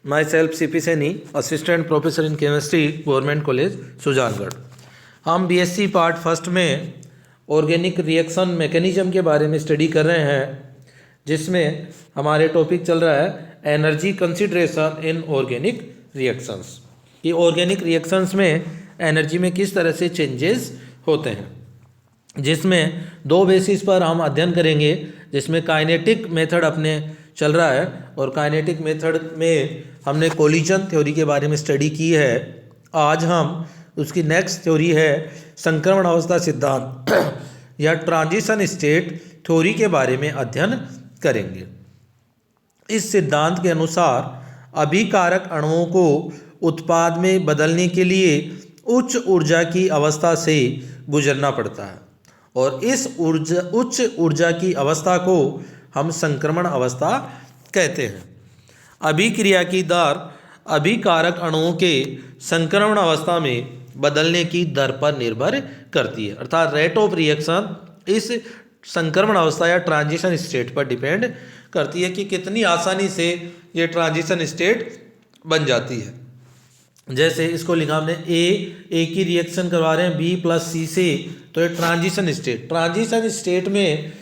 My self C P Saini, assistant professor in chemistry, government college Sujangarh. हम BSc part first में organic reaction mechanism के बारे में study कर रहे हैं, जिसमें हमारे टॉपिक चल रहा है energy consideration in organic reactions, कि ऑर्गेनिक रिएक्शंस में एनर्जी में किस तरह से चेंजेस होते हैं, जिसमें दो बेसिस पर हम अध्ययन करेंगे। जिसमें काइनेटिक मेथड अपने चल रहा है, और काइनेटिक मेथड में हमने कोलिजन थ्योरी के बारे में स्टडी की है। आज हम उसकी नेक्स्ट थ्योरी है संक्रमण अवस्था सिद्धांत या ट्रांजिशन स्टेट थ्योरी के बारे में अध्ययन करेंगे। इस सिद्धांत के अनुसार अभिकारक अणुओं को उत्पाद में बदलने के लिए उच्च ऊर्जा की अवस्था से गुजरना पड़ता है, और इस उच्च ऊर्जा की अवस्था को हम संक्रमण अवस्था कहते हैं। अभिक्रिया की दर अभिकारक अणुओं के संक्रमण अवस्था में बदलने की दर पर निर्भर करती है, अर्थात रेट ऑफ रिएक्शन इस संक्रमण अवस्था या ट्रांजिशन स्टेट पर डिपेंड करती है कि कितनी आसानी से ये ट्रांजिशन स्टेट बन जाती है। जैसे इसको लिखा हमने ए की रिएक्शन करवा रहे हैं बी प्लस सी से, तो ये ट्रांजिशन स्टेट में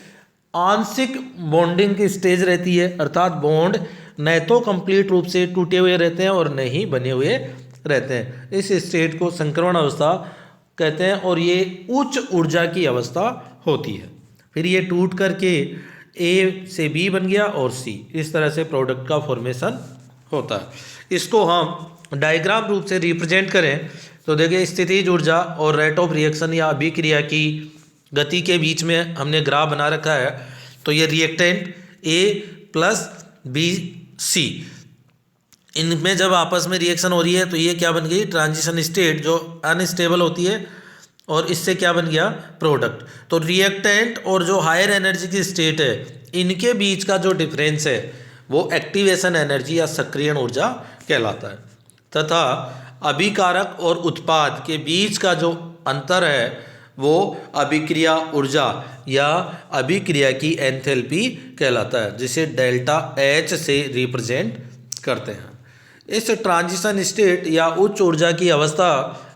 आंशिक बॉन्डिंग की स्टेज रहती है, अर्थात बॉन्ड न तो कंप्लीट रूप से टूटे हुए रहते हैं और न ही बने हुए रहते हैं। इस स्टेट को संक्रमण अवस्था कहते हैं, और ये उच्च ऊर्जा की अवस्था होती है। फिर ये टूट करके ए से बी बन गया और सी, इस तरह से प्रोडक्ट का फॉर्मेशन होता है। इसको हम डायग्राम रूप से रिप्रेजेंट करें तो देखिए, स्थितिज ऊर्जा और रेट ऑफ रिएक्शन या अभिक्रिया की गति के बीच में हमने ग्राफ बना रखा है। तो ये reactant A plus B C, इनमें जब आपस में रिएक्शन हो रही है तो ये क्या बन गई, ट्रांजिशन स्टेट जो अनस्टेबल होती है, और इससे क्या बन गया, प्रोडक्ट। तो रिएक्टेंट और जो हायर एनर्जी की स्टेट है, इनके बीच का जो डिफरेंस है वो एक्टिवेशन एनर्जी या सक्रियण ऊर्जा कहलाता है, तथा अभिकारक और उत्पाद के बीच का जो अंतर है वो अभिक्रिया ऊर्जा या अभिक्रिया की एंथैल्पी कहलाता है, जिसे डेल्टा एच से रिप्रेजेंट करते हैं। इस ट्रांजिशन स्टेट या उच्च ऊर्जा की अवस्था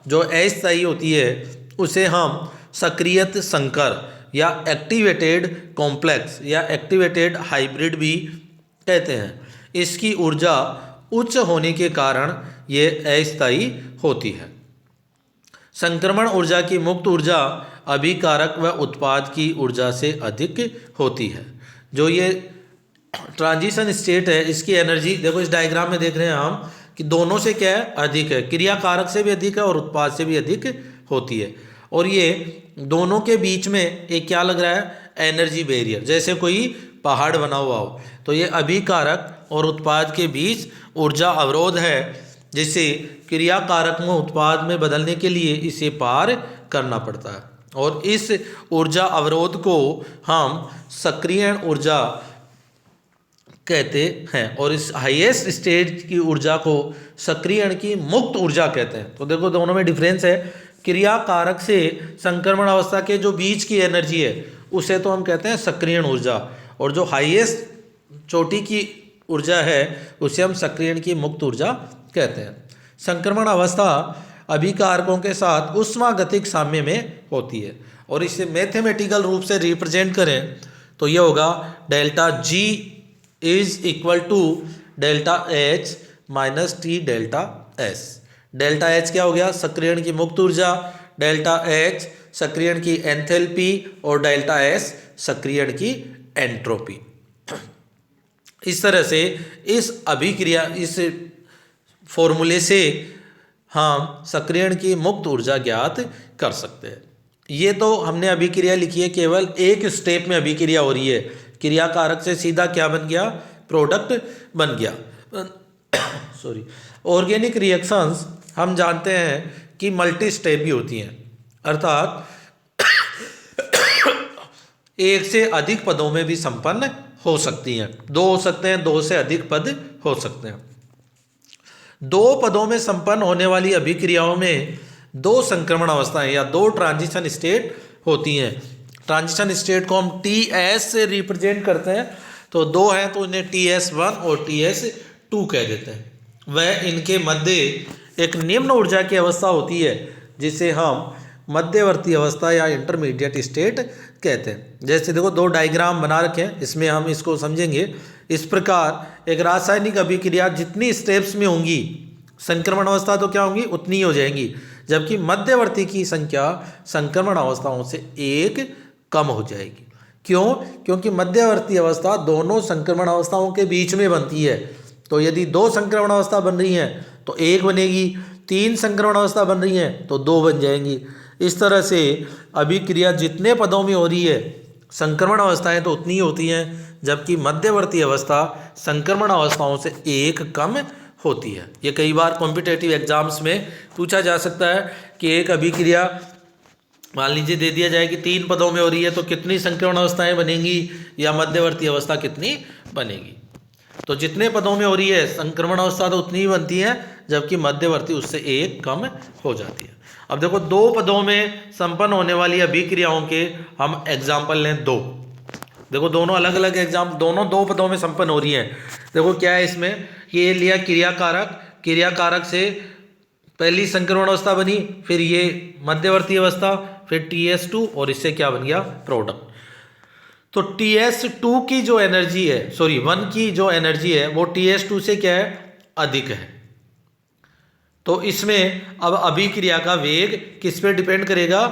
जो अस्थायी होती है उसे हम सक्रियत संकर या एक्टिवेटेड कॉम्प्लेक्स या एक्टिवेटेड हाइब्रिड भी कहते हैं। इसकी ऊर्जा उच्च होने के कारण ये अस्थायी होती है। संक्रमण ऊर्जा की मुक्त ऊर्जा अभिकारक व उत्पाद की ऊर्जा से अधिक होती है। जो ये ट्रांजिशन स्टेट है, इसकी एनर्जी देखो, इस डायग्राम में देख रहे हैं हम कि दोनों से क्या है, अधिक है, क्रियाकारक से भी अधिक है और उत्पाद से भी अधिक होती है। और ये दोनों के बीच में एक क्या लग रहा है, एनर्जी बैरियर, जैसे कोई पहाड़ बना हुआ हो। तो ये अभिकारक और उत्पाद के बीच ऊर्जा अवरोध है, जिसे क्रियाकारक में उत्पाद में बदलने के लिए इसे पार करना पड़ता है, और इस ऊर्जा अवरोध को हम सक्रियण ऊर्जा कहते हैं, और इस हाईएस्ट स्टेज की ऊर्जा को सक्रियण की मुक्त ऊर्जा कहते हैं। तो देखो, दोनों में डिफरेंस है। क्रियाकारक से संक्रमण अवस्था के जो बीच की एनर्जी है उसे तो हम कहते हैं सक्रियण ऊर्जा, और जो हाईएस्ट चोटी की ऊर्जा है उसे हम सक्रियण की मुक्त ऊर्जा कहते हैं। संक्रमण अवस्था अभिकारकों के साथ ऊष्मागतिक साम्य में होती है, और इसे मैथमेटिकल रूप से रिप्रेजेंट करें तो ये होगा delta G is equal to delta H minus T delta S. Delta H क्या हो गया, सक्रियण की मुक्त ऊर्जा, डेल्टा एच सक्रियण की एंथैल्पी, और डेल्टा एस सक्रियण की एंट्रोपी। इस तरह से इस अभिक्रिया, इस फॉर्मूले से हम सक्रियण की मुक्त ऊर्जा ज्ञात कर सकते हैं। ये तो हमने अभिक्रिया लिखी है, केवल एक स्टेप में अभिक्रिया हो रही है। क्रियाकारक से सीधा क्या बन गया, प्रोडक्ट बन गया। सॉरी, ऑर्गेनिक रिएक्शंस हम जानते हैं कि मल्टी स्टेप भी होती हैं, अर्थात एक से अधिक पदों में भी संपन्न हो सकती हैं। दो हो सकते हैं, दो से अधिक पद हो सकते हैं। दो पदों में संपन्न होने वाली अभिक्रियाओं में दो संक्रमण अवस्थाएं या दो ट्रांजिशन स्टेट होती हैं। ट्रांजिशन स्टेट को हम टी एस से रिप्रेजेंट करते हैं, तो दो हैं तो इन्हें TS1 और TS2 कह देते हैं। वह इनके मध्य एक निम्न ऊर्जा की अवस्था होती है जिसे हम मध्यवर्ती अवस्था या इंटरमीडिएट स्टेट कहते हैं। जैसे देखो दो डायग्राम बना रखे हैं, इसमें हम इसको समझेंगे। इस प्रकार एक रासायनिक अभिक्रिया जितनी स्टेप्स में होंगी, संक्रमण अवस्था तो क्या होंगी उतनी ही हो जाएंगी, जबकि मध्यवर्ती की संख्या संक्रमण अवस्थाओं से एक कम हो जाएगी। क्यों? क्योंकि मध्यवर्ती अवस्था दोनों संक्रमण अवस्थाओं के बीच में बनती है। तो यदि दो संक्रमण अवस्था बन रही हैं तो एक बनेगी, तीन संक्रमण अवस्था बन रही हैं तो दो बन जाएंगी। इस तरह से अभिक्रिया जितने पदों में हो रही है, संक्रमण अवस्थाएं तो उतनी ही होती हैं, जबकि मध्यवर्ती अवस्था संक्रमण अवस्थाओं से एक कम होती है। ये कई बार कॉम्पिटेटिव एग्जाम्स में पूछा जा सकता है कि एक अभिक्रिया मान लीजिए दे दिया जाए कि 3 पदों में हो रही है तो कितनी संक्रमण अवस्थाएं बनेंगी या मध्यवर्ती अवस्था कितनी बनेगी। तो जितने पदों में हो रही है संक्रमण अवस्था तो उतनी ही बनती है, जबकि मध्यवर्ती उससे एक कम हो जाती है। अब देखो 2 पदों में संपन्न होने वाली अभिक्रियाओं के हम एग्जाम्पल लें 2। देखो दोनों अलग अलग एग्जाम, दोनों 2 पदों में संपन्न हो रही हैं। देखो क्या है इसमें, ये लिया क्रियाकारक, क्रियाकारक से पहली संक्रमण अवस्था बनी, फिर ये मध्यवर्ती अवस्था, फिर TS2 और इससे क्या बन गया प्रोडक्ट। तो TS2 की जो एनर्जी है, सॉरी 1 की जो एनर्जी है वो TS2 से क्या है अधिक है। तो इसमें अब अभिक्रिया का वेग किस पे डिपेंड करेगा,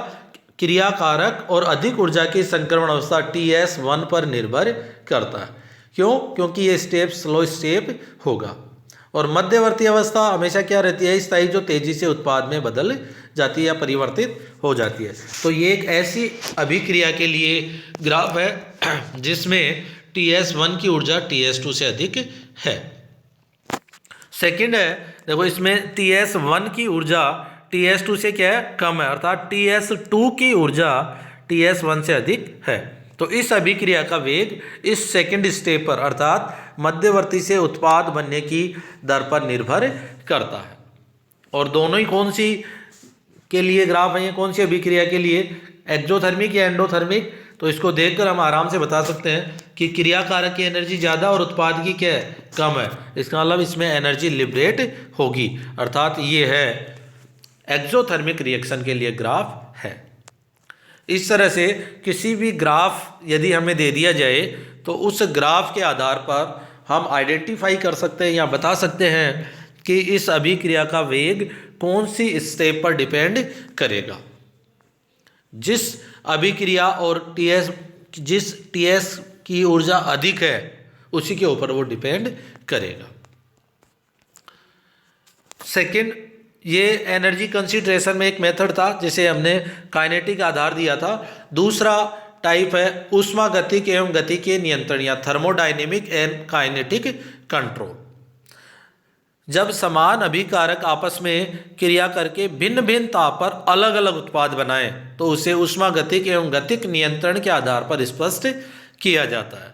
क्रियाकारक और अधिक ऊर्जा की संक्रमण अवस्था TS1 पर निर्भर करता है। क्यों? क्योंकि ये स्टेप स्लो स्टेप होगा और मध्यवर्ती अवस्था हमेशा क्या रहती है, स्थायी, जो तेजी से उत्पाद में बदल जाती है या परिवर्तित हो जाती है। तो ये एक ऐसी अभिक्रिया के लिए ग्राफ है जिसमें TS1 की ऊर्जा TS2 से अधिक है। सेकंड है, देखो इसमें TS1 की ऊर्जा TS2 से क्या है कम है, अर्थात TS2 की ऊर्जा TS1 से अधिक है। तो इस अभिक्रिया का वेग इस सेकंड स्टेप पर अर्थात मध्यवर्ती से उत्पाद बनने की दर पर निर्भर करता है। और दोनों ही कौन सी के लिए ग्राफ है, कौन सी अभिक्रिया के लिए, एक्सोथर्मिक या एंडोथर्मिक। तो इसको देखकर हम आराम से बता सकते हैं कि क्रियाकारक की एनर्जी ज़्यादा और उत्पाद की क्या है कम है। इसका मतलब इसमें एनर्जी लिबरेट होगी, अर्थात ये है एक्सोथर्मिक रिएक्शन के लिए ग्राफ है। इस तरह से किसी भी ग्राफ यदि हमें दे दिया जाए तो उस ग्राफ के आधार पर हम आइडेंटिफाई कर सकते हैं या बता सकते हैं कि इस अभिक्रिया का वेग कौन सी स्टेप पर डिपेंड करेगा। जिस अभिक्रिया और जिस TS की ऊर्जा अधिक है उसी के ऊपर वो डिपेंड करेगा। सेकंड, ये एनर्जी कंसिडरेशन में एक मेथड था जिसे हमने काइनेटिक आधार दिया था। दूसरा टाइप है ऊष्मागतिक एवं गतिकीय नियंत्रण या थर्मोडायनेमिक एंड काइनेटिक कंट्रोल। जब समान अभिकारक आपस में क्रिया करके भिन्न भिन्न ताप पर अलग अलग उत्पाद बनाएं तो उसे ऊष्मागतिक एवं गतिक नियंत्रण के आधार पर स्पष्ट किया जाता है।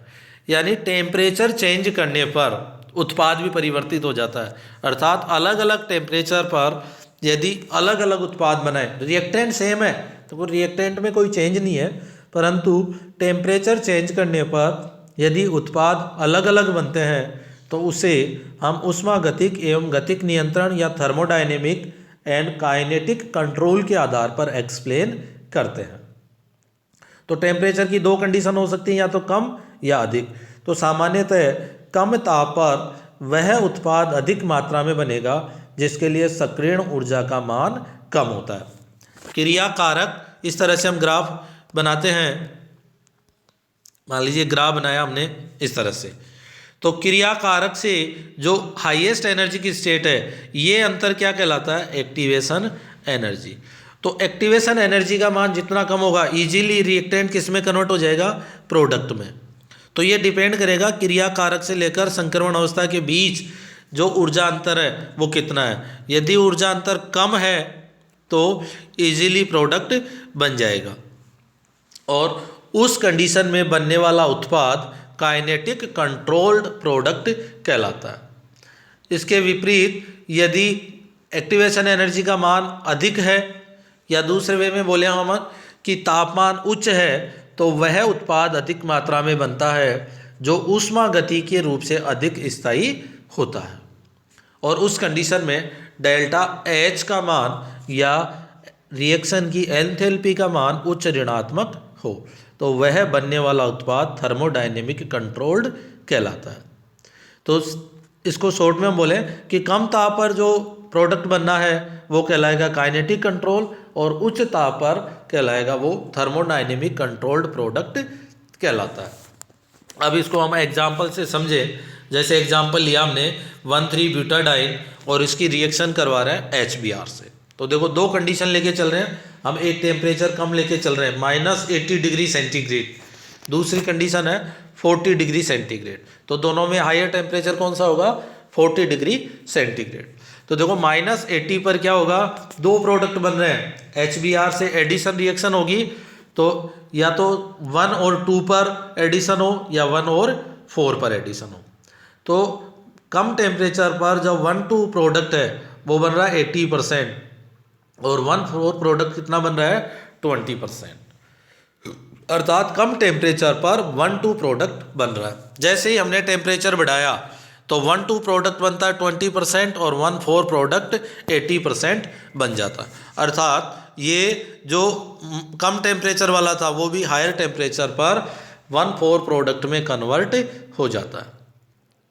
यानी टेम्परेचर चेंज करने पर उत्पाद भी परिवर्तित हो जाता है, अर्थात अलग अलग टेम्परेचर पर यदि अलग अलग उत्पाद बनाए, रिएक्टेंट सेम है तो वो रिएक्टेंट में कोई चेंज नहीं है, परंतु टेम्परेचर चेंज करने पर यदि उत्पाद अलग अलग बनते हैं तो उसे हम ऊष्मागतिक एवं गतिक नियंत्रण या थर्मोडायनेमिक एंड काइनेटिक कंट्रोल के आधार पर एक्सप्लेन करते हैं। तो टेम्परेचर की 2 कंडीशन हो सकती हैं, या तो कम या अधिक। तो सामान्यतः कम ताप पर वह उत्पाद अधिक मात्रा में बनेगा जिसके लिए सक्रियण ऊर्जा का मान कम होता है। क्रियाकारक, इस तरह से हम ग्राफ बनाते हैं। मान लीजिए ग्राफ बनाया हमने इस तरह से, तो क्रियाकारक से जो हाईएस्ट एनर्जी की स्टेट है ये अंतर क्या कहलाता है, एक्टिवेशन एनर्जी। तो एक्टिवेशन एनर्जी का मान जितना कम होगा इजीली रिएक्टेंट किस में कन्वर्ट हो जाएगा, प्रोडक्ट में। तो ये डिपेंड करेगा क्रियाकारक से लेकर संक्रमण अवस्था के बीच जो ऊर्जा अंतर है वो कितना है। यदि ऊर्जा अंतर कम है तो इजीली प्रोडक्ट बन जाएगा और उस कंडीशन में बनने वाला उत्पाद काइनेटिक कंट्रोल्ड प्रोडक्ट कहलाता है। इसके विपरीत यदि एक्टिवेशन एनर्जी का मान अधिक है या दूसरे वे में बोले हम कि तापमान उच्च है तो वह उत्पाद अधिक मात्रा में बनता है जो ऊष्मागतिकीय रूप से अधिक स्थायी होता है। और उस कंडीशन में डेल्टा H का मान या रिएक्शन की एंथैल्पी का मान उच्च ऋणात्मक हो तो वह बनने वाला उत्पाद थर्मोडायनेमिक कंट्रोल्ड कहलाता है। तो इसको शॉर्ट में हम बोलें कि कम ताप पर जो प्रोडक्ट बनना है वो कहलाएगा काइनेटिक कंट्रोल और उच्च ताप पर कहलाएगा वो थर्मोडायनेमिक कंट्रोल्ड प्रोडक्ट कहलाता है। अब इसको हम एग्जाम्पल से समझें। जैसे एग्जाम्पल लिया हमने 1,3-ब्यूटाडाइन और इसकी रिएक्शन करवा रहे हैं HBr से। तो देखो दो कंडीशन लेके चल रहे हैं हम, एक टेम्परेचर कम लेके चल रहे हैं -80 डिग्री सेंटीग्रेड, दूसरी कंडीशन है 40 डिग्री सेंटीग्रेड। तो दोनों में हायर टेम्परेचर कौन सा होगा? 40 डिग्री सेंटीग्रेड। तो देखो -80 पर क्या होगा, दो प्रोडक्ट बन रहे हैं, HBr से एडिशन रिएक्शन होगी, तो या तो 1 और 2 पर एडिशन हो या 1 और 4 पर एडिशन हो। तो कम टेम्परेचर पर जब 1-2 प्रोडक्ट है वो बन रहा है 80% और 1-4 प्रोडक्ट कितना बन रहा है? 20%। अर्थात कम टेम्परेचर पर 1-2 प्रोडक्ट बन रहा है। जैसे ही हमने टेम्परेचर बढ़ाया तो 1-2 प्रोडक्ट बनता है 20% और 1-4 प्रोडक्ट 80% बन जाता है। अर्थात ये जो कम टेम्परेचर वाला था वो भी हायर टेम्परेचर पर 1-4 प्रोडक्ट में कन्वर्ट हो जाता है।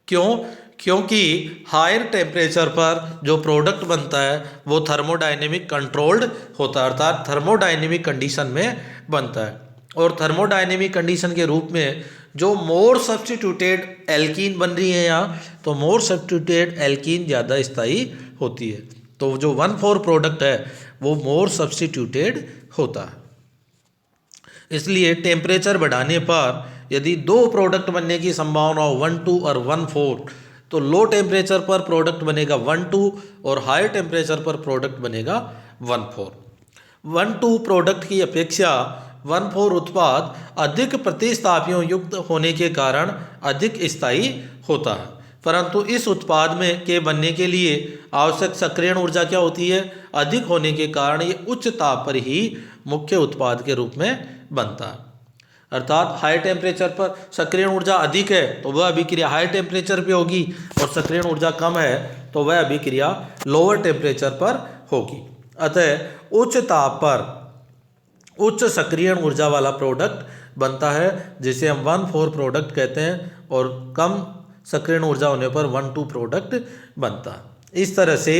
क्यों? क्योंकि हायर टेम्परेचर पर जो प्रोडक्ट बनता है वो थर्मोडायनेमिक कंट्रोल्ड होता है, अर्थात थर्मोडायनेमिक कंडीशन में बनता है। और थर्मोडायनेमिक कंडीशन के रूप में जो मोर सब्स्टिट्यूटेड एल्कीन बन रही है यहाँ, तो मोर सब्स्टिट्यूटेड एल्कीन ज़्यादा स्थायी होती है। तो जो 1-4 प्रोडक्ट है वो मोर सब्स्टिट्यूटेड होता है। इसलिए टेम्परेचर बढ़ाने पर यदि दो प्रोडक्ट बनने की संभावना हो 1-2 और 1-4, तो लो टेम्परेचर पर प्रोडक्ट बनेगा 1-2 और हायर टेम्परेचर पर प्रोडक्ट बनेगा 1-4। 1-2 प्रोडक्ट की अपेक्षा 1-4 उत्पाद अधिक प्रतिस्थापियों युक्त होने के कारण अधिक स्थायी होता है, परंतु इस उत्पाद में के बनने के लिए आवश्यक सक्रियण ऊर्जा क्या होती है? अधिक होने के कारण ये उच्च ताप पर ही मुख्य उत्पाद के रूप में बनता है। अर्थात हाई टेम्परेचर पर सक्रियण ऊर्जा अधिक है तो वह अभिक्रिया हाई टेम्परेचर पे होगी और सक्रियण ऊर्जा कम है तो वह अभिक्रिया लोअर टेम्परेचर पर होगी। अतः उच्च ताप पर उच्च सक्रियण ऊर्जा वाला प्रोडक्ट बनता है जिसे हम 1-4 प्रोडक्ट कहते हैं, और कम सक्रियण ऊर्जा होने पर 1-2 प्रोडक्ट बनता है। इस तरह से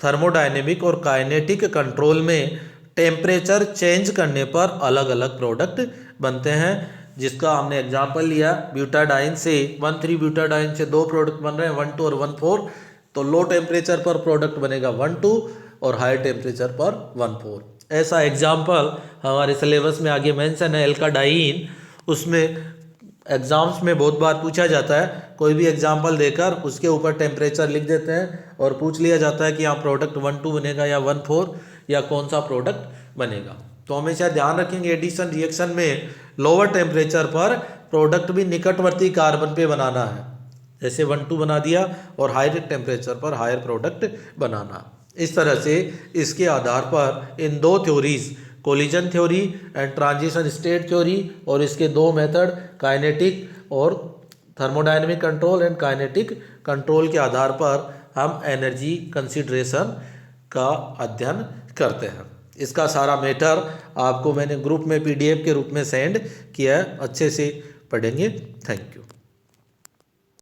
थर्मोडायनेमिक और काइनेटिक कंट्रोल में टेम्परेचर चेंज करने पर अलग अलग प्रोडक्ट बनते हैं, जिसका हमने एग्जांपल लिया ब्यूटाडाइन से। 1,3-ब्यूटाडाइन से दो प्रोडक्ट बन रहे हैं 1-2 और 1-4, तो लो टेम्परेचर पर प्रोडक्ट बनेगा 1-2 और हाई टेम्परेचर पर 1-4। ऐसा एग्जाम्पल हमारे सिलेबस में आगे मेंशन है एल्काडाइन, उसमें एग्जाम्स में बहुत बार पूछा जाता है। कोई भी एग्जाम्पल देकर उसके ऊपर टेम्परेचर लिख देते हैं और पूछ लिया जाता है कि यहाँ प्रोडक्ट 1-2 बनेगा या 1-4 या कौन सा प्रोडक्ट बनेगा। तो हमेशा ध्यान रखेंगे एडिशन रिएक्शन में लोअर टेम्परेचर पर प्रोडक्ट भी निकटवर्ती कार्बन पे बनाना है, जैसे 1-2 बना दिया, और हायर टेम्परेचर पर हायर प्रोडक्ट बनाना। इस तरह से इसके आधार पर इन दो theories, collision theory and transition state theory, और इसके दो मेथड काइनेटिक और thermodynamic control and kinetic control के आधार पर हम एनर्जी कंसिडरेशन का अध्ययन करते हैं। इसका सारा मैटर आपको मैंने ग्रुप में PDF के रूप में सेंड किया है, अच्छे से पढ़ेंगे। Thank you.